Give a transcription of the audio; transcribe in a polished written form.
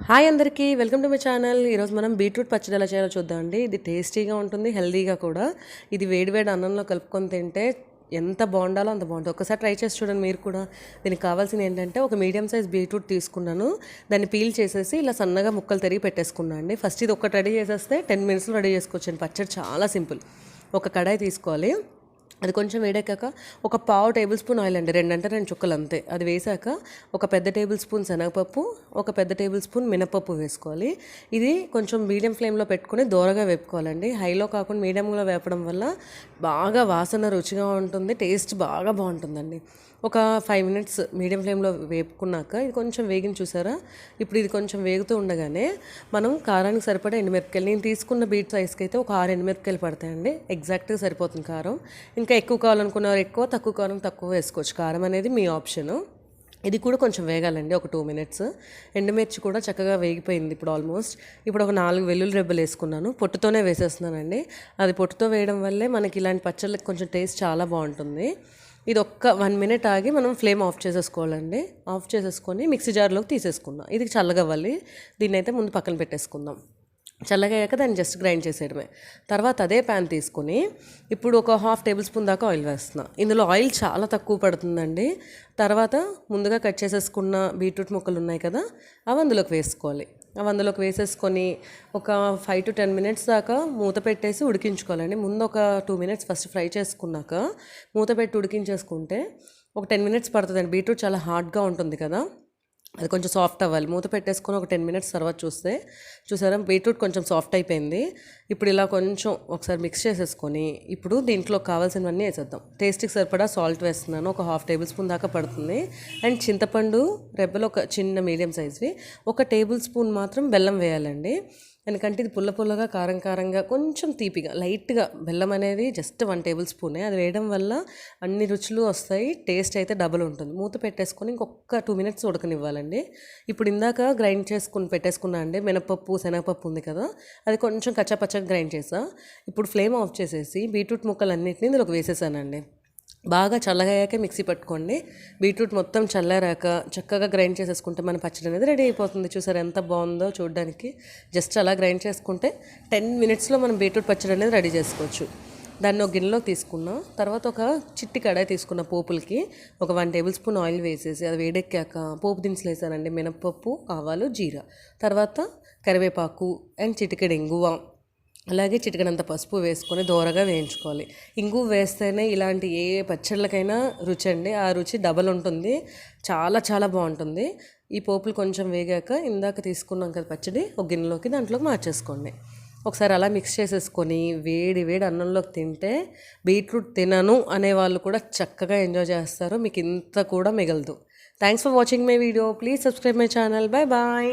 Hi అందరికీ welcome to my channel. ఈరోజు మనం బీట్రూట్ పచ్చడి ఎలా చేయాలో చూద్దామండి. ఇది టేస్టీగా ఉంటుంది, హెల్తీగా కూడా. ఇది వేడివేడి అన్నంలో కలుపుకొని తింటే ఎంత బాగుండాలో అంత బాగుంటుంది. ఒకసారి ట్రై చేసి చూడండి మీరు కూడా. దీనికి కావాల్సింది ఏంటంటే ఒక మీడియం సైజ్ బీట్రూట్ తీసుకున్నాను. దాన్ని పీల్ చేసేసి ఇలా సన్నగా ముక్కలు తరిగి పెట్టేసుకున్నాను అండి. ఫస్ట్ ఇది ఒకటి రెడీ చేసేస్తే 10 మినిట్స్లో రెడీ చేసుకోవచ్చండి. పచ్చడి చాలా సింపుల్. ఒక కడాయి తీసుకోవాలి. అది కొంచెం వేడెక్కాక ఒక పావు టేబుల్ స్పూన్ ఆయిల్ అండి, 2 చుక్కలు అంతే. అది వేసాక ఒక పెద్ద టేబుల్ స్పూన్ శనగపప్పు, ఒక పెద్ద టేబుల్ స్పూన్ మినపప్పు వేసుకోవాలి. ఇది కొంచెం మీడియం ఫ్లేమ్లో పెట్టుకుని దూరగా వేపుకోవాలండి. హైలో కాకుండా మీడియంలో వేపడం వల్ల బాగా వాసన రుచిగా ఉంటుంది, టేస్ట్ బాగా బాగుంటుందండి. ఒక 5 మినిట్స్ మీడియం ఫ్లేమ్లో వేపుకున్నాక ఇది కొంచెం వేగిన చూసారా. ఇప్పుడు ఇది కొంచెం వేగుతూ ఉండగానే మనం కారానికి సరిపడా ఎండుమిరపకాయలు, నేను తీసుకున్న బీట్ సైజ్కి అయితే ఒక 6 ఎండుమిరపకాయలు పడతాయండి. ఎగ్జాక్ట్గా సరిపోతుంది కారం. ఇంకా ఎక్కువ కావాలనుకున్నవారు ఎక్కువ, తక్కువ కారం తక్కువ వేసుకోవచ్చు. కారం అనేది మీ ఆప్షను. ఇది కూడా కొంచెం వేగాలండి, ఒక 2 మినిట్స్. ఎండుమిర్చి కూడా చక్కగా వేగిపోయింది ఇప్పుడు ఆల్మోస్ట్. ఇప్పుడు ఒక 4 వెల్లుల్లి రెబ్బలు వేసుకున్నాను. పొట్టుతోనే వేసేస్తున్నానండి. అది పొట్టుతో వేయడం వల్లే మనకి ఇలాంటి పచ్చళ్ళకి కొంచెం టేస్ట్ చాలా బాగుంటుంది. ఇది ఒక్క 1 మినిట్ ఆగి మనం ఫ్లేమ్ ఆఫ్ చేసేసుకోవాలండి. ఆఫ్ చేసేసుకొని మిక్సీ జార్లోకి తీసేసుకుందాం. ఇది చల్లగవ్వాలి. దీన్ని అయితే ముందు పక్కన పెట్టేసుకుందాం. చల్లగా అయ్యాక దాన్ని జస్ట్ గ్రైండ్ చేసేయడమే. తర్వాత అదే ప్యాన్ తీసుకొని ఇప్పుడు ఒక 1/2 టేబుల్ స్పూన్ దాకా ఆయిల్ వేస్తున్నా. ఇందులో ఆయిల్ చాలా తక్కువ పడుతుందండి. తర్వాత ముందుగా కట్ చేసేసుకున్న బీట్రూట్ ముక్కలు ఉన్నాయి కదా, అవి అందులోకి వేసుకోవాలి. అవి అందులోకి వేసేసుకొని ఒక 5 to 10 మినిట్స్ దాకా మూత పెట్టేసి ఉడికించుకోవాలండి. ముందు ఒక 2 మినిట్స్ ఫస్ట్ ఫ్రై చేసుకున్నాక మూత పెట్టి ఉడికించేసుకుంటే ఒక 10 మినిట్స్ పడుతుందండి. బీట్రూట్ చాలా హార్డ్గా ఉంటుంది కదా, అది కొంచెం సాఫ్ట్ అవ్వాలి. మూత పెట్టేసుకొని ఒక 10 మినిట్స్ తర్వాత చూసారా బీట్రూట్ కొంచెం సాఫ్ట్ అయిపోయింది. ఇప్పుడు ఇలా కొంచెం ఒకసారి మిక్స్ చేసేసుకొని ఇప్పుడు దీంట్లో కావాల్సినవన్నీ వేసేద్దాం. టేస్ట్కి సరిపడా సాల్ట్ వేస్తున్నాను, ఒక 1/2 టేబుల్ స్పూన్ దాకా పడుతుంది. అండ్ చింతపండు రెబ్బలు ఒక చిన్న మీడియం సైజ్వి, ఒక టేబుల్ స్పూన్ మాత్రం బెల్లం వేయాలండి. ఎందుకంటే ఇది పుల్ల పుల్లగా, కారం కారంగా, కొంచెం తీపిగా, లైట్గా బెల్లం అనేది జస్ట్ 1 టేబుల్ స్పూనే. అది వేయడం వల్ల అన్ని రుచులు వస్తాయి, టేస్ట్ అయితే డబుల్ ఉంటుంది. మూత పెట్టేసుకొని ఇంకొక 2 మినిట్స్ ఉడకనివ్వాలండి. ఇప్పుడు ఇందాక గ్రైండ్ చేసుకుని పెట్టేసుకున్నా అండి మినపప్పు, శనగపప్పు ఉంది కదా, అది కొంచెం కచ్చాపచ్చగా గ్రైండ్ చేసా. ఇప్పుడు ఫ్లేమ్ ఆఫ్ చేసేసి బీట్రూట్ ముక్కలన్నింటినీ ఇందులోకి వేసేసానండి. బాగా చల్లగాయాకే మిక్సీ పట్టుకోండి. బీట్రూట్ మొత్తం చల్లారాక చక్కగా గ్రైండ్ చేసేసుకుంటే మన పచ్చడి అనేది రెడీ అయిపోతుంది. చూసారు ఎంత బాగుందో చూడడానికి. జస్ట్ అలా గ్రైండ్ చేసుకుంటే 10 మినిట్స్లో మనం బీట్రూట్ పచ్చడి అనేది రెడీ చేసుకోవచ్చు. దాన్ని ఒక గిన్నెలోకి తీసుకున్నా. తర్వాత ఒక చిట్టి కడాయి తీసుకున్న పోపులకి ఒక 1 టేబుల్ స్పూన్ ఆయిల్ వేసేసి అది వేడెక్కాక పోపు దినుసులు వేసానండి. మినపప్పు, ఆవాలు, జీరా, తర్వాత కరివేపాకు అండ్ చిటికెడు ఇంగువ, అలాగే చిటికనంత పసుపు వేసుకొని దోరగా వేయించుకోవాలి. ఇంగు వేస్తేనే ఇలాంటి ఏ పచ్చళ్ళకైనా రుచి అండి, ఆ రుచి డబల్ ఉంటుంది. చాలా చాలా బాగుంటుంది. ఈ పోపులు కొంచెం వేగాక ఇందాక తీసుకున్నాం కదా పచ్చడి, ఒక గిన్నెలోకి దాంట్లోకి మార్చేసుకోండి. ఒకసారి అలా మిక్స్ చేసేసుకొని వేడి వేడి అన్నంలోకి తింటే బీట్రూట్ తినను అనేవాళ్ళు కూడా చక్కగా ఎంజాయ్ చేస్తారు. మీకు ఇంత కూడా మిగలదు. Thanks for watching my video. Please subscribe my channel. Bye bye.